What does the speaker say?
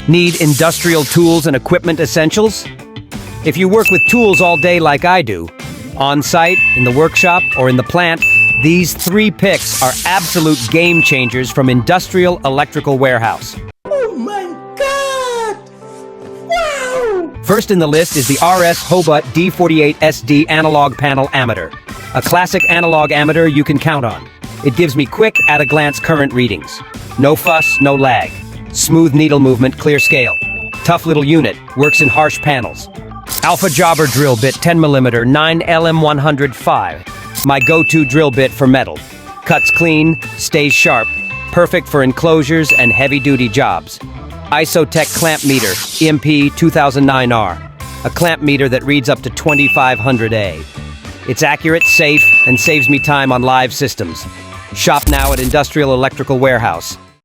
Need industrial tools and equipment essentials? If you work with tools all day like I do, on-site, in the workshop, or in the plant, these 3 picks are absolute game changers from Industrial Electrical Warehouse. Oh my God! Wow! First in the list is the RS Hobut D48SD Analog Panel Ammeter. A classic analog ammeter you can count on. It gives me quick, at-a-glance current readings. No fuss, no lag. Smooth needle movement, clear scale. Tough little unit, works in harsh panels. Alpha Jobber drill bit 10mm 9LM105. My go-to drill bit for metal. Cuts clean, stays sharp, perfect for enclosures and heavy-duty jobs. Isotech clamp meter, EMP 2009R. A clamp meter that reads up to 2500A. It's accurate, safe, and saves me time on live systems. Shop now at Industrial Electrical Warehouse.